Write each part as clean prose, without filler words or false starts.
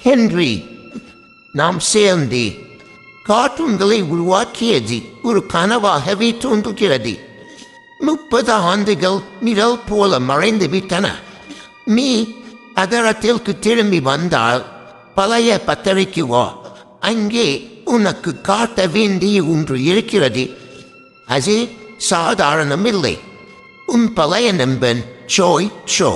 Henry, நாம் சேர்ந்து கார்ட்டூன்களை உருவாக்கியது ஒரு கனவாகவே தோன்றுகிறது. 30 ஆண்டுகள் நிழல் போல மறைந்து விட்டன. நீ அதரத்திற்கு திரும்பி வந்தால் பழைய பத்திரிக்கை வா. அங்கே உனக்கு காட்ட வேண்டிய ஒன்று இருக்கிறது. அது சாதாரணமில்லை. உன் பழைய நண்பன் Joy show.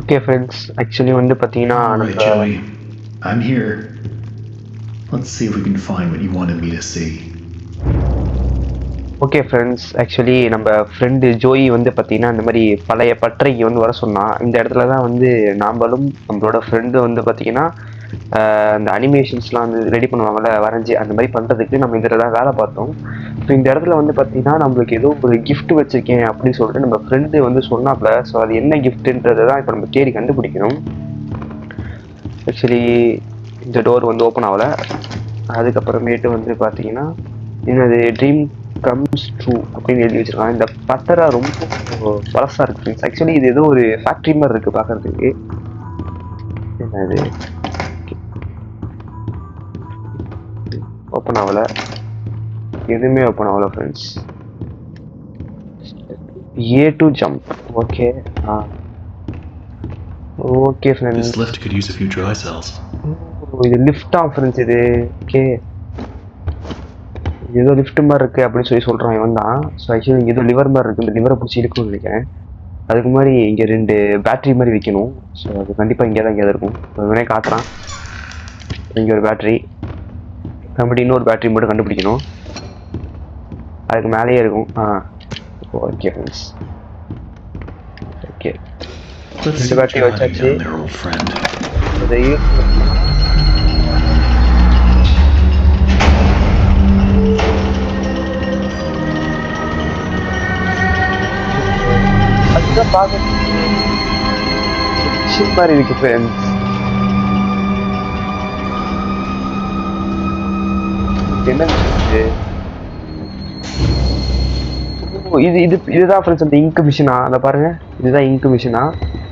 Okay friends, actually வந்து பார்த்தீங்கன்னா Alright, Joey. I'm here. Let's see if we can find what you wanted me to see. Okay friends, actually நம்ம ஃப்ரெண்டு ஜோயி வந்து பார்த்தீங்கன்னா இந்த மாதிரி பழைய பட்டறைக்கு வந்து வர சொன்னான். இந்த இடத்துல தான் வந்து நாம்பளும் நம்மளோட ஃப்ரெண்டு வந்து பார்த்தீங்கன்னா இந்த அனிமேஷன்ஸ்லாம் வந்து ரெடி பண்ணுவாங்கள்ல, வரைஞ்சி அந்த மாதிரி பண்ணுறதுக்கு நம்ம இதில் தான் வேலை பார்த்தோம். ஸோ இந்த இடத்துல வந்து பார்த்தீங்கன்னா நம்மளுக்கு ஏதோ ஒரு கிஃப்ட் வச்சுருக்கேன் அப்படின்னு சொல்லிட்டு நம்ம ஃப்ரெண்டு வந்து சொன்னாப்ல. ஸோ அது என்ன கிஃப்ட்டுன்றது தான் இப்போ நம்ம தேடி கண்டுபிடிக்கணும். ஆக்சுவலி இந்த டோர் வந்து ஓப்பன் ஆகலை. அதுக்கப்புறமேட்டு வந்து பார்த்தீங்கன்னா என்னது ட்ரீம் கம்ஸ் ட்ரூ அப்படின்னு எழுதி வச்சிருக்காங்க. இந்த பட்டரை ரொம்ப பழசாக இருக்குது ஃப்ரெண்ட்ஸ். ஆக்சுவலி இது ஏதோ ஒரு ஃபேக்ட்ரி மாதிரி இருக்குது பார்க்குறதுக்கு. என்னது ஓப்பன் ஆகலை, எதுவுமே ஓப்பன் ஆகலை friends. A to jump. Okay okay friends. This lift could use a few dry cells. இது லிஃப்டா ஃப்ரெண்ட்ஸ் இது. ஓகே, ஏதோ லிஃப்ட் மாதிரி இருக்குது அப்படின்னு சொல்கிறான் இவன் தான். ஸோ ஆக்சுவலி ஏதோ லிவர் மாதிரி இருக்குது. இந்த லிவரை பிடிச்சி இழுக்கணும்னு நினைக்கிறேன். அதுக்கு மாதிரி இங்கே 2 பேட்ரி மாதிரி வைக்கணும். ஸோ அது கண்டிப்பாக இங்கே தான் இருக்கும். இவனே காட்டுறான். இங்கே ஒரு பேட்ரி, கம்பெனி இன்னொரு பேட்ரி மட்டும் கண்டுபிடிக்கணும். அதுக்கு மேலேயே இருக்கும். ஓகே ஃப்ரெண்ட்ஸ், ஓகே 2 பேட்ரி வச்சாச்சு. அதுதான் பார்க்க மாதிரி இருக்கு ஃப்ரெண்ட்ஸ். என்ன இதுதான் ஃப்ரெண்ட்ஸ் அந்த இங்க் மிஷினா. அதை பாருங்க, இதுதான் இங்க் மிஷினா.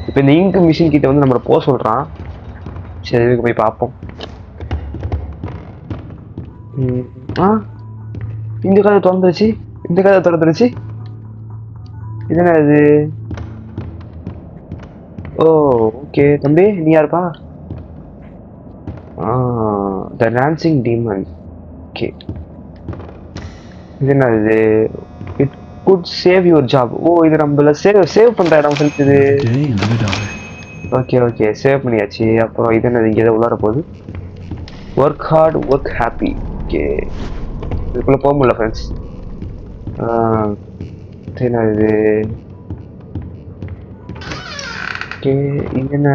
இப்போ இந்த இங்க் மிஷின் கிட்ட வந்து நம்மளை போக சொல்றான். சரி, இதுக்கு போய் பார்ப்போம். இந்த கதை திறந்துருச்சு, இந்த கதை திறந்துருச்சு. இது என்ன இது? ஓ ஓகே தம்பி, நீ யாருப்பா? த டான்சிங் டீமன். ஓகே, இது என்ன இது? It could save your job. ஓ, இது நம்மள சேவ் பண்ற இடம் ஃப்ரெண்ட்ஸ் இது. ஓகே ஓகே, சேவ் பண்ணியாச்சு. அப்புறம் இது என்னது? இங்கே ஏதோ உள்ளார போகுது. Work hard work happy. Okay, இதுக்குள்ளே போக முடியல ஃப்ரெண்ட்ஸ். என்ன இது? ஓகே, இது என்ன?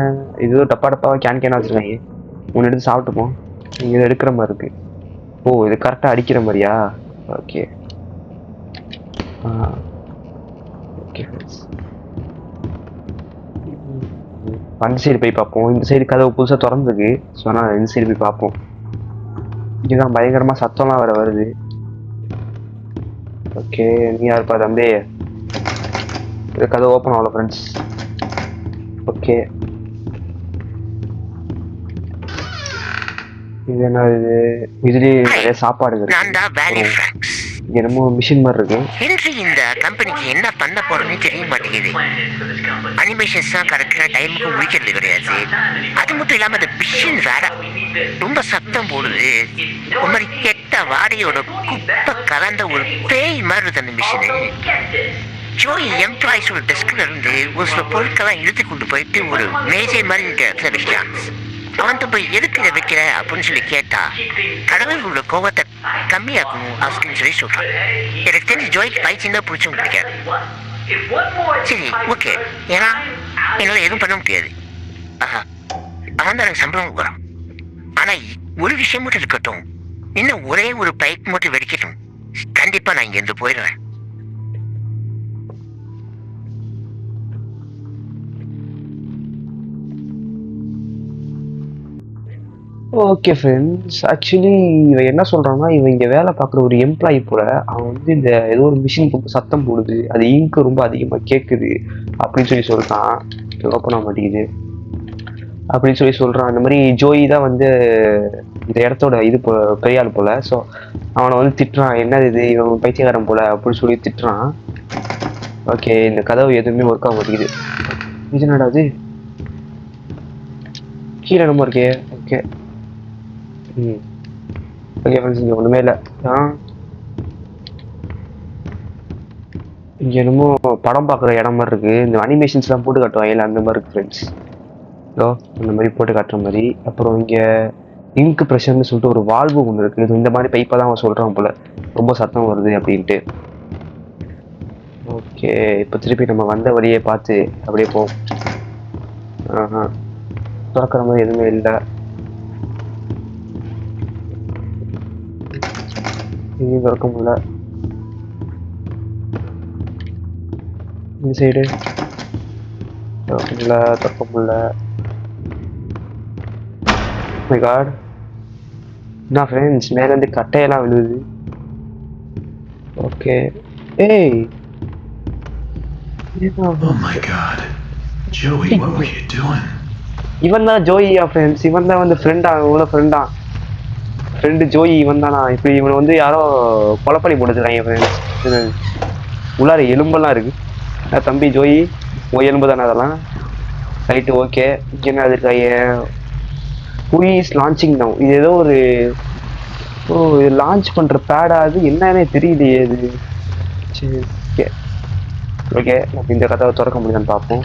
இது டப்பா டப்பாவாக கேனா வச்சுருக்காங்க. ஒன்று எடுத்து சாப்பிட்டுப்போம். இங்கே இதை எடுக்கிற மாதிரி இருக்கு. ஓ, இது கரெக்டாக அடிக்கிற மாதிரியா? ஓகே ஓகே ஃப்ரெண்ட்ஸ், அந்த சைடு போய் பார்ப்போம். இந்த சைடு கதவு புதுசாக திறந்துருக்கு. ஸோ ஆனால் இந்த சைடு போய் பார்ப்போம். இங்கேதான் பயங்கரமாக சத்தம்லாம் வேறு வருது. ஓகே, நீ யாருப்பா தம்பி? இது கதவு ஓப்பன் ஆகல ஃப்ரெண்ட்ஸ். ஓகே, இது என்ன இது? இதுலேயே நிறைய சாப்பாடு இருக்கு. என்னமோ மிஷின் மாதிரி இருக்கு. எனக்கு இந்த கம்பெனிக்கு என்ன பண்ண போறோம்னு தெரிய மாட்டேங்குது. அனிமேஷன்ஸ் தான் கரெக்டான டைமுக்கு முடிக்கிறது கிடையாது. அது மட்டும் இல்லாம அந்த மிஷின் வேற ரொம்ப சத்தம் போடுது. ஒரு மாதிரி கெட்ட வாடையோட குப்பை கலந்த ஒரு பேய் மாதிரி இருக்கு அந்த மிஷினு. ஜோய் எம்ப்ளாயிஸோட டெஸ்க்ல இருந்து ஒரு சில பொருட்கள்லாம் இழுத்து கொண்டு போயிட்டு ஒரு மேஜை மாதிரி இந்த இடத்துல வைக்கிறான். அவன் போய் எதுக்கு இதை வைக்கிற அப்படின்னு சொல்லி கேட்டா, கடவுள் உள்ள கோவத்தை கம்மியாக்கணும் அப்படின்னு சொல்லி சொல்றான். எனக்கு தெரிஞ்சு ஜோய்க்கு பைத்தியம் தான் பிடிச்சும் கிடைக்காது. சரி ஓகே, ஏன்னா என்னால எதுவும் பண்ண முடியாது. அவன் தான் எனக்கு சம்பளம் கொடுக்குறான். ஆனா ஒரு விஷயம் மட்டும் இருக்கட்டும், இன்னும் ஒரே ஒரு பைக் மட்டும் வெடிக்கட்டும், கண்டிப்பா நான் இங்க இருந்து போயிடுவேன். ஓகே ஃப்ரெண்ட்ஸ், ஆக்சுவலி இவன் என்ன சொல்றான்னா, இவன் இங்க வேலை பார்க்குற ஒரு எம்ப்ளாயி போல. அவன் வந்து இந்த ஏதோ ஒரு மிஷின் போட்டு சத்தம் போடுது, அது இங்கு ரொம்ப அதிகமா கேட்குது அப்படின்னு சொல்லி சொல்றான். ஓப்பன் ஆக மாட்டேங்குது அப்படின்னு சொல்லி சொல்றான். அந்த மாதிரி ஜோயி தான் வந்து இந்த இடத்தோட இது பெரிய ஆள் போல. ஸோ அவனை வந்து திட்டுறான், என்னது இது, இவன் பைத்தியக்காரன் போல அப்படின்னு சொல்லி திட்டுறான். ஓகே, இந்த கதவு எதுவுமே ஒர்க் ஆக மாட்டேங்குது. இது என்னடா அது, கீழே நம்ம இருக்கே. ஓகே. ம். ஓகே ஃப்ரெண்ட்ஸ், இங்கே ஒன்றுமே இல்லை. இங்கே என்னமோ படம் பார்க்குற இடம் மாதிரி இருக்கு. இந்த அனிமேஷன்ஸ்லாம் போட்டு காட்டுவாங்க அந்த மாதிரி இருக்கு ஃப்ரெண்ட்ஸ். ஸோ அந்த மாதிரி போட்டு காட்டுற மாதிரி. அப்புறம் இங்கே இங்க் ப்ரெஷர்னு சொல்லிட்டு ஒரு வால்வு ஒன்று இருக்குது. இது இந்த மாதிரி பைப்பை தான் அவன் சொல்கிறான் போல், ரொம்ப சத்தம் வருது அப்படின்ட்டு. ஓகே, இப்போ திருப்பி நம்ம வந்த வழியே பார்த்து அப்படியே போவோம். ஆஹா, திறக்கிற மாதிரி எதுவுமே இல்லை. இங்கேயும் திறக்க முடியல. இந்த சைடு திறக்க முடியல. மை காட், என்ன ஃப்ரெண்ட்ஸ், மேலேருந்து கட்டையெல்லாம் விழுவுது. ஓகே. ஏய், Oh my god. Joey, what were you doing? இவன் தான் ஜோயியா ஃப்ரெண்ட்ஸ், இவன் தான் வந்து ஃப்ரெண்டா, இவனோட ஃப்ரெண்டு ஜோயி இவன் தானா? இப்போ இவனை வந்து யாரோ கொலை பண்ணி போட்டுருக்காங்க ஃப்ரெண்ட்ஸ். உள்ளார எலும்பெல்லாம் இருக்கு. தம்பி ஜோயி, ஓ எலும்பு தானே அதெல்லாம்? Right, okay. என்ன அது இருக்காங்க, ஹூ இஸ் லான்ச்சிங் நவ், இது ஏதோ ஒரு, ஓ இது லான்ச் பண்ணுற பேடா, அது என்னன்னே தெரியலையே இது. சரி, ஓகே ஓகே, நம்ம இந்த கதவை திறக்க முடியுதான்னு பார்ப்போம்.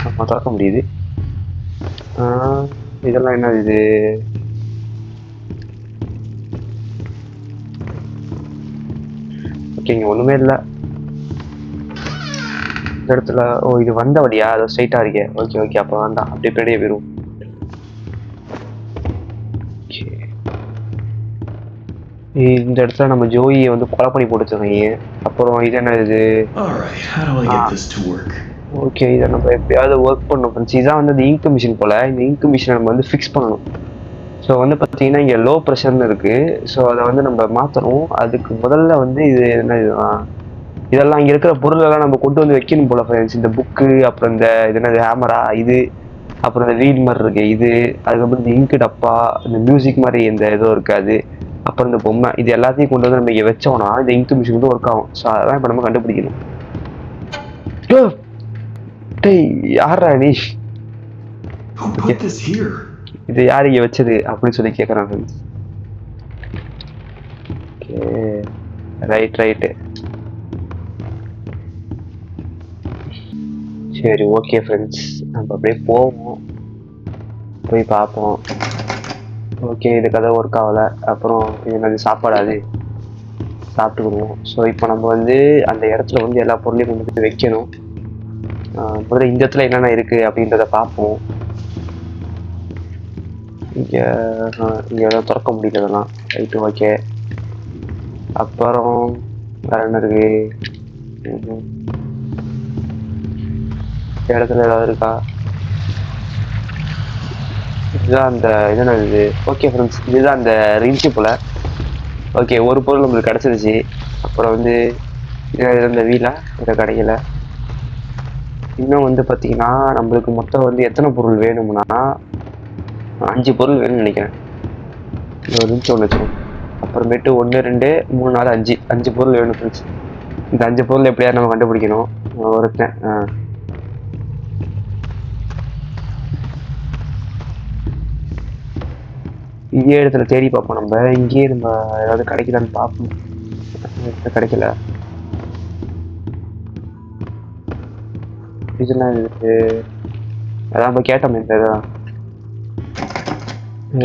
நம்ம திறக்க முடியுது. இதெல்லாம் என்ன இது, ஓகே இங்கே ஒன்றுமே இல்லை இந்த இடத்துல. ஓ இது வந்த வழியா, அதை ஸ்ட்ரைட்டாக இருக்கே. ஓகே ஓகே, அப்போ வேண்டாம், அப்படியே பெரிய போயிடும். இந்த இடத்துல நம்ம ஜோயியை வந்து கொலை பண்ணி போட்டுருக்காங்க. அப்புறம் இது என்ன இது, ஓகே இதை நம்ம எப்படியாவது ஒர்க் பண்ணணும் ஃப்ரெண்ட்ஸ். இதான் வந்து இந்த இங்க் மிஷின் போல். இந்த இங்க் மிஷினை நம்ம வந்து ஃபிக்ஸ் பண்ணணும். ஸோ வந்து பார்த்தீங்கன்னா இங்கே லோ ப்ரெஷர்னு இருக்குது. ஸோ அதை வந்து நம்ம மாற்றணும். அதுக்கு முதல்ல வந்து இது என்ன இதுதான், இதெல்லாம் இங்கே இருக்கிற பொருளெல்லாம் நம்ம கொண்டு வந்து வைக்கணும் போல் ஃப்ரெண்ட்ஸ். இந்த புக்கு, அப்புறம் இந்த இது என்னது ஹேமரா இது, அப்புறம் இந்த வீல் மாதிரி இருக்கு இது, அதுக்கப்புறம் இந்த இங்கு டப்பா, இந்த மியூசிக் மாதிரி இந்த ஏதோ இருக்காது, அப்புறம் இந்த பொம்மை, இது எல்லாத்தையும் கொண்டு வந்து நம்ம இங்கே வச்சோம்னா இந்த இங்க் மிஷின் வந்து ஒர்க் ஆகும். ஸோ அதெல்லாம் இப்போ நம்ம கண்டுபிடிக்கணும். யாரா நீ, இது யார் இங்கே வச்சது அப்படின்னு சொல்லி கேட்குறாங்க. ஓகே ரைட்டு, சரி ஓகே ஃப்ரெண்ட்ஸ், நம்ம அப்படியே போவோம், போய் பார்ப்போம். ஓகே, இது கதை ஒர்க் ஆகலை. அப்புறம் இது என்னது சாப்பாடாது, சாப்பிட்டுக்கணும். ஸோ இப்போ நம்ம வந்து அந்த இடத்துல வந்து எல்லா பொருளையும் கொண்டு வந்து வைக்கணும். முதல்ல இந்த இடத்துல என்னென்ன இருக்குது அப்படின்றத பார்ப்போம். இங்கே எதாவது திறக்க முடியலதெல்லாம். Right, okay. அப்புறம் வேறு என்ன இருக்கு, இடத்துல ஏதாவது இருக்கா, இதுதான் அந்த இது இது. ஓகே ஃப்ரெண்ட்ஸ், இதுதான் அந்த ரிஞ்சு போல். ஓகே, ஒரு பொருள் நம்மளுக்கு கிடச்சிருச்சு. அப்புறம் வந்து இந்த வீலா இதை கிடைக்கல. இன்னும் வந்து பார்த்தீங்கன்னா நம்மளுக்கு மொத்தம் வந்து எத்தனை பொருள் வேணும்னா 5 பொருள் வேணும்னு நினைக்கிறேன். ஒரு நிமிஷம் ஒன்று வச்சுருவோம். அப்புறமேட்டு 1 2 3 4 5 பொருள் வேணும் ஃப்ரெண்ட்ஸ். இந்த 5 பொருள் எப்படியா நம்ம கண்டுபிடிக்கணும். ஒருத்தன் இதே இடத்துல தேடி பார்ப்போம். நம்ம இங்கேயே நம்ம ஏதாவது கிடைக்குதான்னு பார்ப்போம். கிடைக்கல. இதெல்லாம் இருக்கு, அதான் நம்ம கேட்டோம். இந்த இதெல்லாம்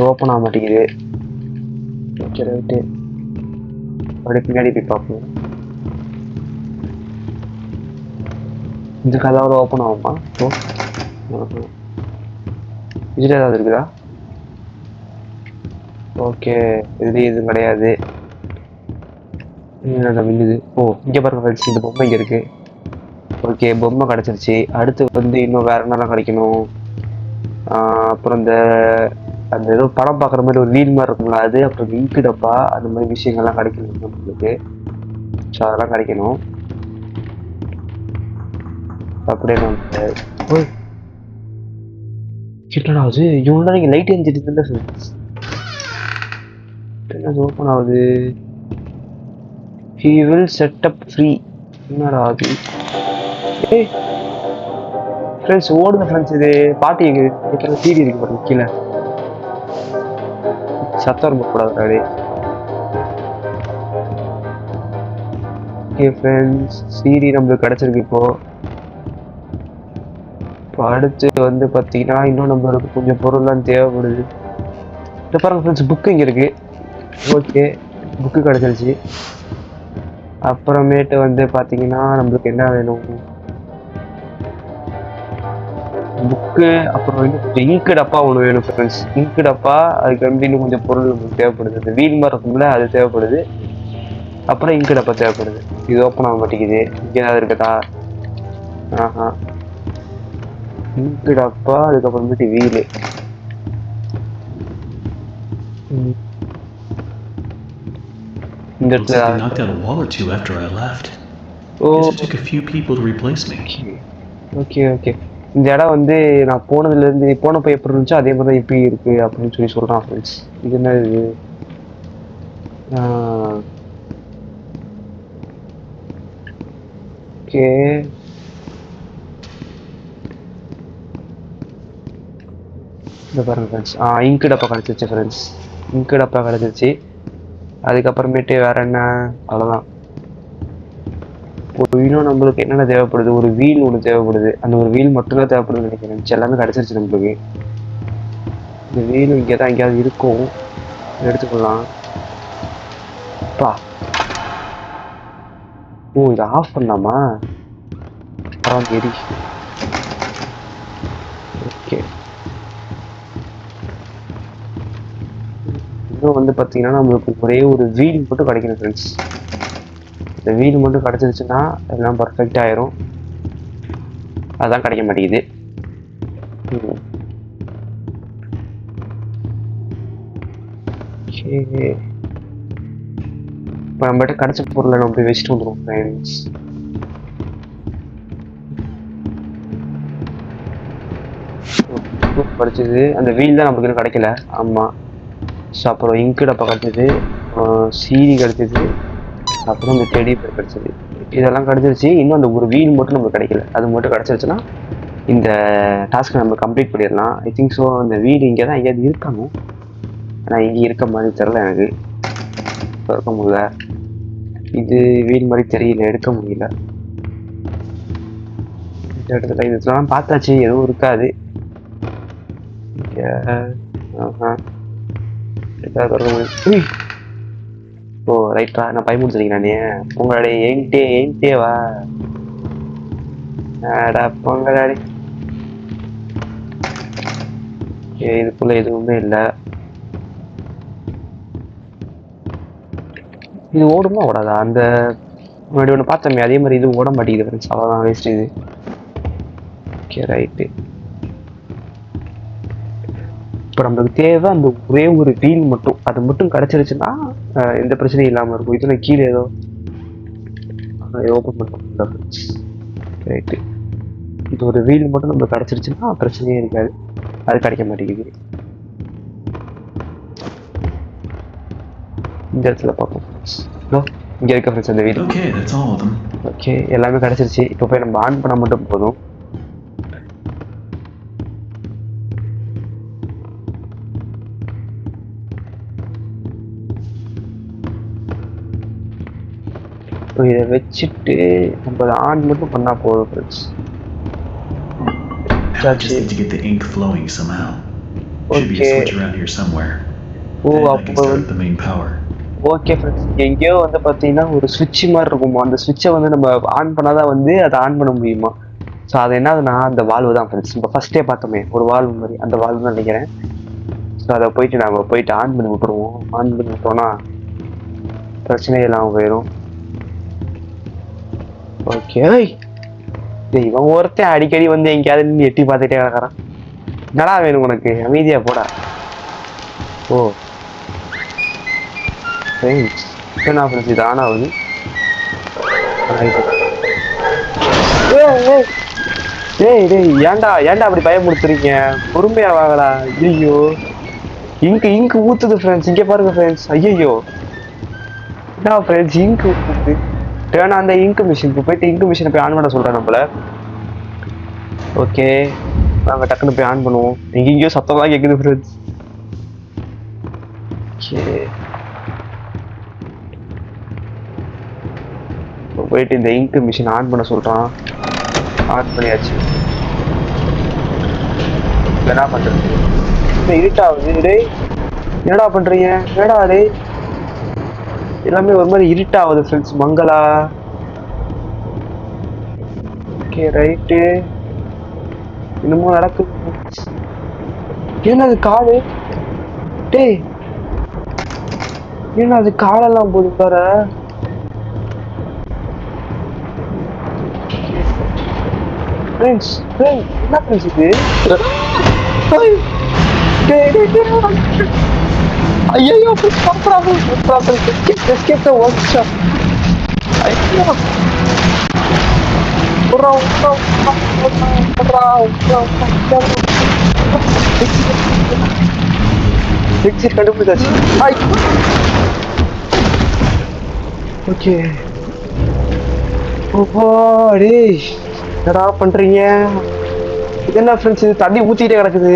ஓப்பன் ஆக மாட்டேங்குது. ஓகே ரைட்டு, அப்படியே பின்னாடி போய் பார்ப்போம். இந்த கதாவது ஓப்பன் ஆகுமா? ஓ இதில் ஏதாவது இருக்குதா? ஓகே, இதுலேயும் எதுவும் கிடையாது. மின்னுது. ஓ, இங்கே பாருங்க ஃப்ரெண்ட்ஸ், இந்த பொம்மை இங்கே இருக்கு. ஓகே, பொம்மை கிடச்சிருச்சு. அடுத்து வந்து இன்னும் வேற என்னலாம் கிடைக்கணும்? அப்புறம் அந்த ஏதோ படம் பார்க்குற மாதிரி ஒரு வீல் மாதிரி இருக்கும்ல அது, அப்புறம் இங்கு டப்பா, அந்த மாதிரி விஷயங்கள்லாம் கிடைக்கணும் நம்மளுக்கு. ஸோ அதெல்லாம் கிடைக்கணும். அப்படியே நம்ம என்னடா ஆகுது? இவங்க நீங்கள் லைட் எரிஞ்சிட்டு இல்லை ஃப்ரெண்ட்ஸ். என்ன ஓப்பன் ஆகுது? He will set up free. என்னடா அது? ஏய் ஃப்ரெண்ட்ஸ், ஓடுங்க ஃப்ரெண்ட்ஸ். இது பாட்டி கேட்குற சீடி இருக்கு பாருங்க கீழே. சத்தம் ரொம்ப கூடாது அப்படியே. ஓகே ஃப்ரெண்ட்ஸ், சீடி நம்மளுக்கு கிடச்சிருக்கு இப்போ. அடுத்து வந்து பார்த்தீங்கன்னா இன்னும் நம்மளுக்கு கொஞ்சம் பொருள்லாம் தேவைப்படுது. இப்போ பாருங்க ஃப்ரெண்ட்ஸ், புக்கு இங்கே இருக்கு. ஓகே, புக்கு கிடச்சிருச்சு. அப்புறமேட்டு வந்து பார்த்தீங்கன்னா நம்மளுக்கு என்ன வேணும்? புக்கு, அப்புறம் இன்னும் கொஞ்சம் இங்கு டப்பா ஒன்று வேணும் ஃப்ரெண்ட்ஸ். இங்கு டப்பா, அதுக்கு வந்து இன்னும் கொஞ்சம் பொருள் நமக்கு தேவைப்படுது. இந்த வீல் மாதிரி இருக்கும்ல, அது தேவைப்படுது. அப்புறம் இங்கு டப்பா தேவைப்படுது. இது ஓப்பன் ஆக மாட்டேங்குது. இங்கே ஏதாவது இருக்குதா? ஆஹா, இங்கு டப்பா, அதுக்கப்புறமேட்டு வீலு. இந்த Looks like they இடத்துல knocked out a wall or two after I left. Oh Guess it took a few people to replace me. Okay okay. இந்த இடம் வந்து நான் போனதுலேருந்து போனப்போ எப்படி இருந்துச்சோ அதே மாதிரி தான் இப்படி இருக்கு அப்படின்னு சொல்லி சொல்கிறான் ஃப்ரெண்ட்ஸ். இது என்ன இது? ஓகே, இந்த பாருங்க ஃப்ரெண்ட்ஸ். இங்கு டப்பா கிடச்சிருச்சு ஃப்ரெண்ட்ஸ். இங்கு டப்பா கிடச்சிருச்சு. அதுக்கப்புறமேட்டு வேற என்ன? அவ்வளோதான். இன்னும் நம்மளுக்கு என்னென்ன தேவைப்படுது? ஒரு வீல் ஒன்று தேவைப்படுது. அந்த ஒரு வீல் மட்டும்தான் தேவைப்படுதுன்னு நினைக்கிறேன். எல்லாமே கிடச்சிருச்சு நம்மளுக்கு. இந்த வீலும் இங்கே தான் எங்கேயாவது இருக்கும், எடுத்துக்கலாம். பா, ஓ இதை ஆஃப் பண்ணலாமா? சரி, ஓகே. இன்னும் வந்து பார்த்தீங்கன்னா நம்மளுக்கு ஒரே ஒரு வீல் மட்டும் கிடைக்கணும் ஃப்ரெண்ட்ஸ். இந்த வீல் மட்டும் கிடச்சிருச்சுன்னா எல்லாம் பர்ஃபெக்ட் ஆயிரும். அதான் கிடைக்க மாட்டேங்குது. இப்போ நம்மகிட்ட கிடைச்ச பொருளை நம்ம போய் வச்சுட்டு வந்துடுவோம் ஃப்ரெண்ட்ஸ். படிச்சது அந்த வீல் தான் நமக்கு இன்னும் கிடைக்கல. ஆமாம். ஸோ அப்புறம் இங்கு டப்பா கிடச்சிது, சீடி கிடச்சிது, அப்புறம் இந்த டெடி பேர் கிடச்சிது. இதெல்லாம் கிடச்சிருச்சு. இன்னும் அந்த ஒரு வீல் மட்டும் நமக்கு கிடைக்கல. அது மட்டும் கிடச்சிருச்சுன்னா இந்த டாஸ்க்கை நம்ம கம்ப்ளீட் பண்ணிடலாம். I think so. அந்த வீடு இங்கே தான் எங்கேயாவது இருக்கணும். ஆனால் இங்கே இருக்க மாதிரி தெரில எனக்கு. இருக்க முடியல. இது வீல் மாதிரி தெரியல, எடுக்க முடியல. இந்த இடத்துல இதெல்லாம் பார்த்தாச்சு, எதுவும் இருக்காது. ஓ ரைட்டா, நான் பயமுடிச்சிருக்கேன் நானே. உங்களுடைய எயின்ட்டே வா பொங்கலாடி. இதுக்குள்ள எதுவுமே இல்லை. இது ஓடுமா ஓடாதா? அந்த முன்னாடி ஒன்று பார்த்தோமே அதே மாதிரி இது ஓட மாட்டேங்குது ஃப்ரெண்ட்ஸ். அவ்வளோதான், வேஸ்ட் இது. Okay right. இப்போ நம்மளுக்கு தேவை அந்த ஒரே ஒரு வீல் மட்டும். அது மட்டும் கிடச்சிருச்சுன்னா எந்த பிரச்சனையும் இல்லாமல் இருக்கும். இது நான் கீழே ஏதோ ஓப்பன் பண்ண ஃப்ரெண்ட்ஸ். ரைட்டு, இது ஒரு வீல் மட்டும் நம்மளுக்கு கிடச்சிருச்சுன்னா பிரச்சனையே இருக்காது. அது கிடைக்க மாட்டேங்குது. இந்த இடத்துல பார்ப்போம். இங்கே இருக்க ஃப்ரெண்ட்ஸ் அந்த வீல். ஓகே, எல்லாமே கிடச்சிருச்சு. இப்போ போய் நம்ம ஆன் பண்ண மட்டும் போதும். இப்போ இதை வச்சுட்டு நம்ம அதை ஆன் மட்டும் பண்ணால் போதும் ஃப்ரெண்ட்ஸ். ஓகே ஃப்ரெண்ட்ஸ், எங்கேயோ வந்து பார்த்தீங்கன்னா ஒரு சுவிட்ச் மாதிரி இருக்குமா. அந்த சுவிட்சை வந்து நம்ம ஆன் பண்ணாதான் வந்து அதை ஆன் பண்ண முடியுமா. ஸோ அது என்னதுன்னா அந்த வால்வு தான் ஃப்ரெண்ட்ஸ். நம்ம ஃபர்ஸ்டே பார்த்தோமே ஒரு வால்வு மாதிரி, அந்த வால்வு தான் நினைக்கிறேன். ஸோ அதை போயிட்டு நம்ம போயிட்டு ஆன் பண்ணி விட்டுருவோம். ஆன் பண்ணி விட்டோம்னா பிரச்சனை இல்லாமல் போயிடும். ஓகே. இவன் ஒருத்தன் அடிக்கடி வந்து எங்கேயாவது நின்று எட்டி பார்த்துட்டே கிடக்குறான். என்னடா வேணும் உனக்கு? அமைதியா போடா. ஓ என்ன ஃப்ரெண்ட்ஸ் இது ஆன் ஆகுது. டேய் டேய் ஏன்டா அப்படி பயமுறுத்துறீங்க? பொறுமையா வாங்கடா. ஐயோ இங்கு ஊத்துது ஃப்ரெண்ட்ஸ். இங்க பாருங்க ஃப்ரெண்ட்ஸ். ஐயோ என்ன ஃப்ரெண்ட்ஸ் இங்கு ஊத்துது. வேணா அந்த இங்கு மிஷினுக்கு போயிட்டு இங்கு மிஷினை போய் ஆன் பண்ண சொல்றேன் நம்மள. ஓகே நாங்கள் டக்குன்னு போய் ஆன் பண்ணுவோம். எங்கேயோ சத்தமாக கேட்குது ஃப்ரெண்ட்ஸ். ஓகே போயிட்டு இந்த இங்கு மிஷின் ஆன் பண்ண சொல்றான். ஆன் பண்ணியாச்சு. என்ன பண்றது? இருட்டாகுது. டேய் என்னடா பண்றீங்க? என்னடா டேய் எல்லாமே ஒரு மாதிரி இருட்டாகுது ஃப்ரெண்ட்ஸ். மங்களா. Okay right. இன்னமும் நடக்குது. என்னது காலு? டேய் என்ன அது காலெல்லாம் போது பாரு. ஃப்ரெண்ட்ஸ் என்ன ஃப்ரெண்ட்ஸ் இது? ஐயோ எஸ்கேப் த ஒர்க் ஷாப். ஐயோ எக்ஸிட் கண்டுபிடிச்சாச்சு. ஓகே ஓப்பா டேய் என்னடா பண்றீங்க? இது என்ன ஃப்ரெண்ட்ஸ் இது தண்ணி ஊத்திட்டே கிடக்குது.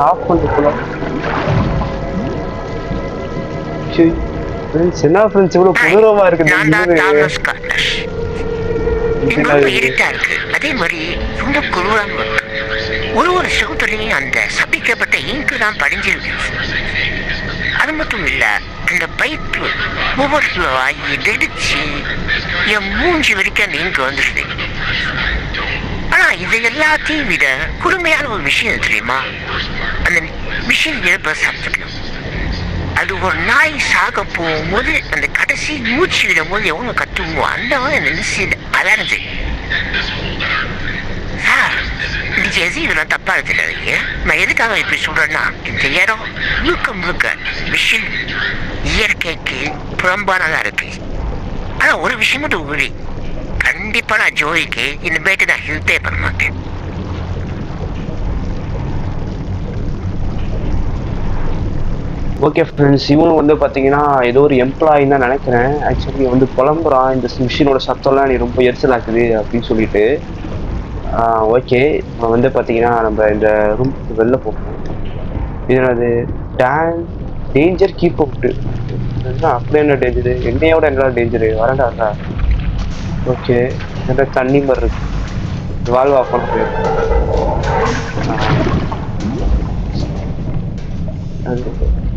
ஆஃப் பண்ணி போல. ஃப்ரெண்ட்ஸ் என்ன ஃப்ரெண்ட்ஸ் இவ்வளவு கொடூரமா இருக்குது. இருட்டா இருக்கு. அதே மாதிரி ரொம்ப குளிராம இருக்கு. ஒரு செகுத்துலையும் அந்த சபிக்கப்பட்ட இங்கு தான் படிஞ்சிருக்கு. அது மட்டும் இல்ல அந்த பைப்பு ஒவ்வொரு ஆகி வெடிச்சு என் மூஞ்சி வரைக்கும் அந்த இங்கு வந்துடுது. ஆனா இது எல்லாத்தையும் விட கொடுமையான ஒரு விஷயம் தெரியுமா? அந்த மிஷின் இழப்ப சாப்பிடணும். அது ஒரு நாய் சாக போகும்போது அந்த கடைசி மூச்சு விடும் போது எவ்வளவு கத்துமோ அந்த மாதிரி மிஷின் அலர்ந்து. இது எது இதெல்லாம் தப்பா இருக்கிறீங்க. நான் எதுக்காக இப்படி சொல்றேன்னா இந்த இடம் முழுக்க மிஷின் இயற்கைக்கு புறம்பானதா இருக்கு. ஆனா ஒரு விஷயம் மட்டும் உறுதி, கண்டிப்பா நான் ஜோய்க்கு இனிமேட்டு நான் ஹெல்ப்பே பண்ண மாட்டேன். ஓகே ஃப்ரெண்ட்ஸ் இவனும் வந்து பார்த்தீங்கன்னா ஏதோ ஒரு எம்ப்ளாயின்னு தான் நினைக்கிறேன். ஆக்சுவலி வந்து புலம்புறான். இந்த மிஷினோட சத்தம்லாம் நீ ரொம்ப எரிச்சலாக்குது அப்படின்னு சொல்லிட்டு. ஓகே நம்ம வந்து பார்த்தீங்கன்னா நம்ம இந்த ரூமுக்கு வெளில போகணும். இதனது டேஞ்சர் கீப் அவுட்டு. அப்படி என்ன டேஞ்சரு? என்னையோட என்ன டேஞ்சரு? வரண்டா. ஓகே என்ன தண்ணி மாதிரி இருக்கு. வால்வ் ஆஃப் பண்ண போயிடும்.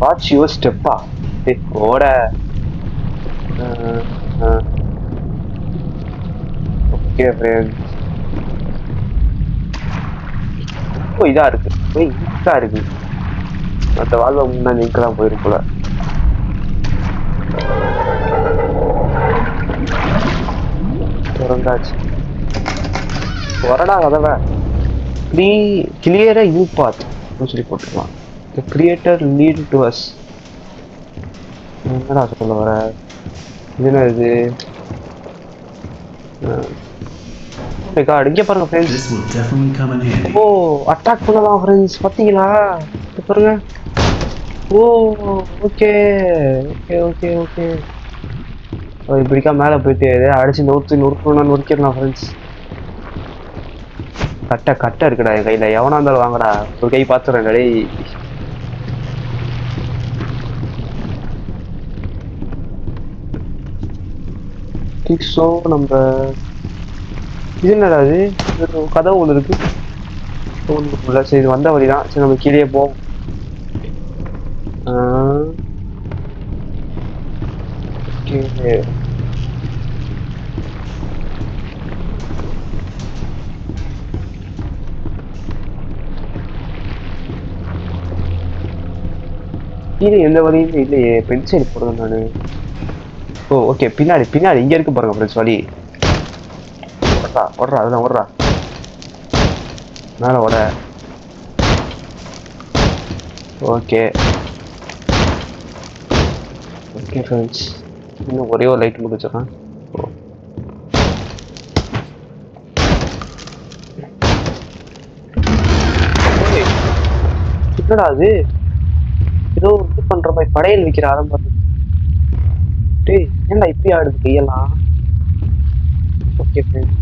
வாட்ச் யுவர் ஸ்டெப்பா ஓட. ஓகே ஃப்ரெண்ட்ஸ் ரொம்ப இதா இருக்கு. இங்கா இருக்கு. மற்ற வாழ்வ முன்னாடி இங்கெல்லாம் போயிரும் போல. திறந்தாச்சு. வரடா கதவை. கிளியரா யூ பாத் சொல்லி போட்டுக்கலாம். The creator lead to us. என்னடா சொல்ல வர? இது என்ன இது? இங்க பாருங்க ஃப்ரெண்ட்ஸ். ஓ அட்டாக் பண்ணலாம் ஃப்ரெண்ட்ஸ். பாத்தீங்களா? பாருங்க. ஓ ஓகே ஓகே ஓகே ஓகே. இப்படிக்கா மேலே போயிட்டு அடிச்சு நொறுக்கிடலாம் ஃப்ரெண்ட்ஸ். கட்டை இருக்குடா என் கையில. எவனா இருந்தாலும் வாங்கடா. ஒரு கை பாத்துறேன். டேய் ஸோ நம்ம இது என்னடா அது? கதவு ஒன்று இருக்கு. சரி இது வந்த வழிதான். சரி நம்ம கீழே போவோம். ஓகே கீழே எந்த வழியுமே இல்லையே. பென்சில் போடுறேன் நானு. ஓ ஓகே, பின்னாடி பின்னாடி இங்க இருக்கு பாருங்க ஃப்ரெண்ட்ஸ் வழி. ஓடுறா ஓடுறா, அதெல்லாம் ஓடுறா. மேல ஓட. ஓகே ஓகே ஃப்ரெண்ட்ஸ், இன்னும் ஒரே ஒரு லைட் முடிச்சிடறேன். என்னடா அது, ஏதோ இது பண்ற மாதிரி படையல் வைக்கிற ஆரம்பம். டேய் ஏன்டா இப்படி ஆடுது கையெல்லாம்? Okay friends,